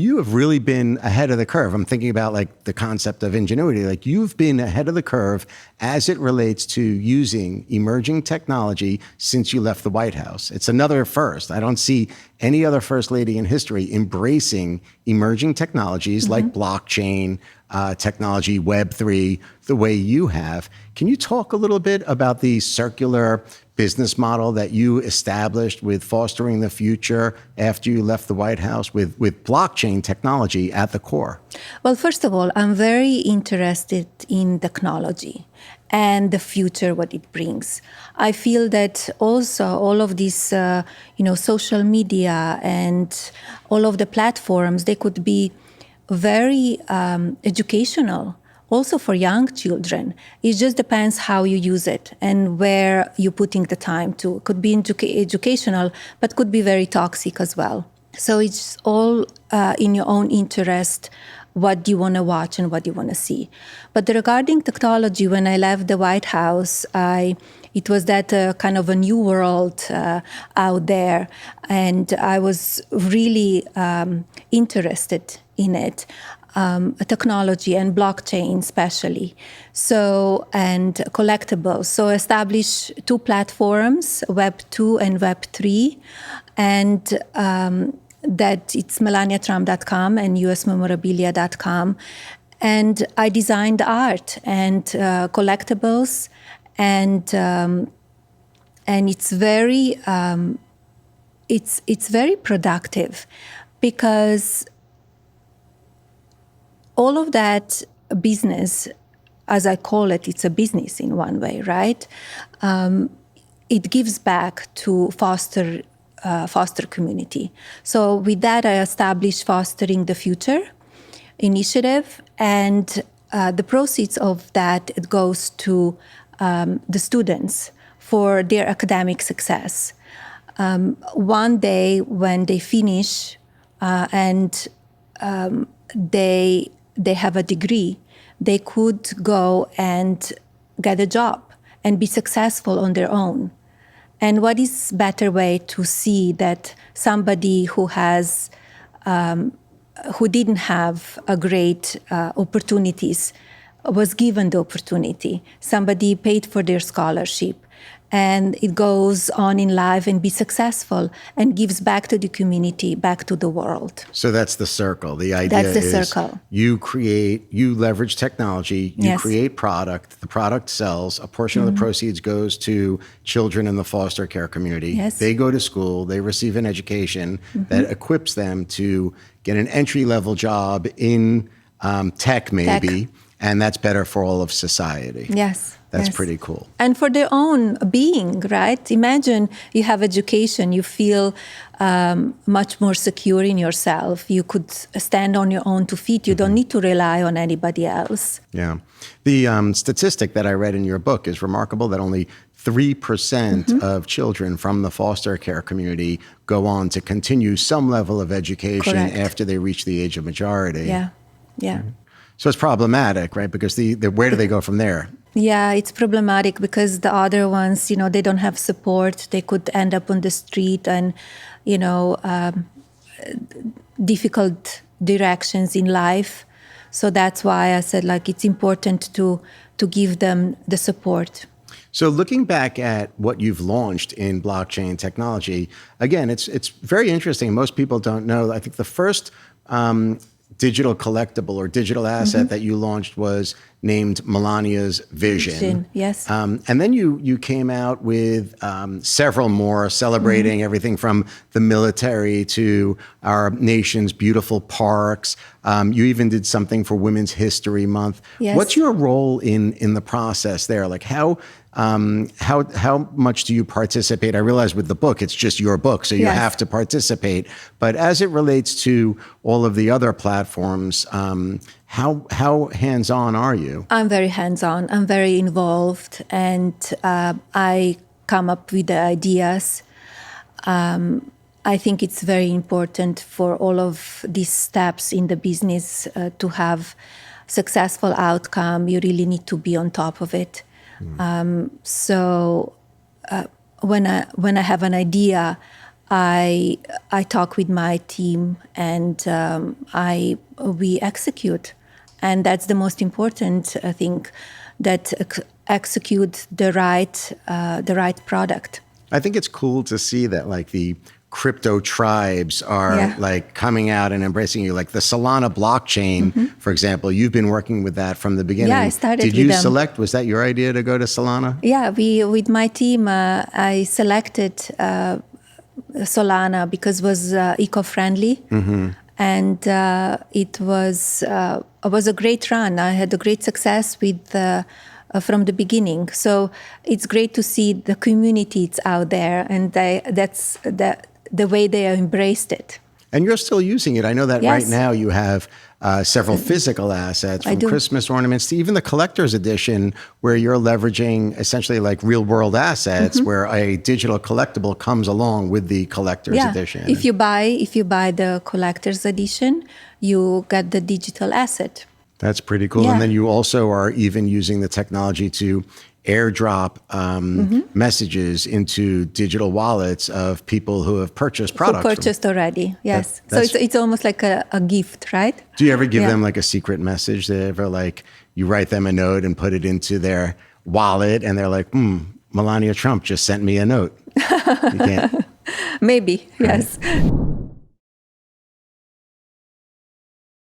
You have really been ahead of the curve. I'm thinking about like the concept of ingenuity. Like you've been ahead of the curve as it relates to using emerging technology since you left the White House. It's another first. I don't see any other first lady in history embracing emerging technologies like blockchain, technology, Web3, the way you have. Can you talk a little bit about the circular business model that you established with fostering the future after you left the White House with blockchain technology at the core? Well, first of all, I'm very interested in technology and the future, what it brings. I feel that also all of this, social media and all of the platforms, they could be very educational also for young children. It just depends how you use it and where you're putting the time to. It could be educational, but could be very toxic as well. So it's all in your own interest, what you want to watch and what you want to see. But regarding technology, when I left the White House, it was that kind of a new world out there, and I was really interested in it. Technology and blockchain especially, and collectibles. So establish two platforms, Web 2 and Web 3, and that it's melaniatrump.com and usmemorabilia.com. And I designed art and collectibles, and it's very it's very productive because all of that business, as I call it, it's a business in one way, right? It gives back to foster community. So with that, I established Fostering the Future initiative, and the proceeds of that, it goes to the students for their academic success. One day when they finish and they have a degree, they could go and get a job and be successful on their own. And what is better way to see that somebody who has, who didn't have a great opportunities was given the opportunity. Somebody paid for their scholarship, and it goes on in life and be successful and gives back to the community, back to the world. So that's the circle. The idea that's the is circle. You leverage technology, you create product, the product sells, a portion of the proceeds goes to children in the foster care community. Yes. They go to school, they receive an education that equips them to get an entry-level job in tech maybe, and that's better for all of society. Yes. That's pretty cool. And for their own being, right? Imagine you have education, you feel much more secure in yourself. You could stand on your own 2 feet. You don't need to rely on anybody else. Yeah. The statistic that I read in your book is remarkable, that only 3% of children from the foster care community go on to continue some level of education after they reach the age of majority. Yeah. So it's problematic, right? Because where do they go from there? Yeah, it's problematic because the other ones, they don't have support. They could end up on the street and, difficult directions in life. So that's why I said, it's important to give them the support. So looking back at what you've launched in blockchain technology, again, it's very interesting. Most people don't know. I think the first digital collectible or digital asset that you launched was named Melania's Vision. Yes. And then you came out with several more celebrating everything from the military to our nation's beautiful parks. You even did something for Women's History Month. Yes. What's your role in the process there? Like how much do you participate? I realize with the book, it's just your book, so you have to participate. But as it relates to all of the other platforms, how hands-on are you? I'm very hands-on. I'm very involved, and I come up with the ideas. I think it's very important for all of these steps in the business to have successful outcome. You really need to be on top of it. So when I have an idea, I talk with my team, and we execute, and that's the most important thing, that execute the right product. I think it's cool to see that like the crypto tribes are like coming out and embracing you. Like the Solana blockchain, for example, you've been working with that from the beginning. Yeah, I started Did with you them. select, was that your idea to go to Solana? Yeah, with my team, I selected Solana because it was eco-friendly. And it was a great run. I had a great success with from the beginning. So it's great to see the communities out there, and that's the way they embraced it. And you're still using it. I know that right Yes. now you have several physical assets, from Christmas ornaments to even the collector's edition, where you're leveraging essentially like real world assets, where a digital collectible comes along with the collector's edition. If you buy the collector's edition, you get the digital asset. That's pretty cool. Yeah. And then you also are even using the technology to airdrop messages into digital wallets of people who have purchased products. Who purchased already, yes. So That's- it's almost like a gift, right? Do you ever give them like a secret message? They ever like, you write them a note and put it into their wallet and they're like, Melania Trump just sent me a note. You can't. Maybe, yes.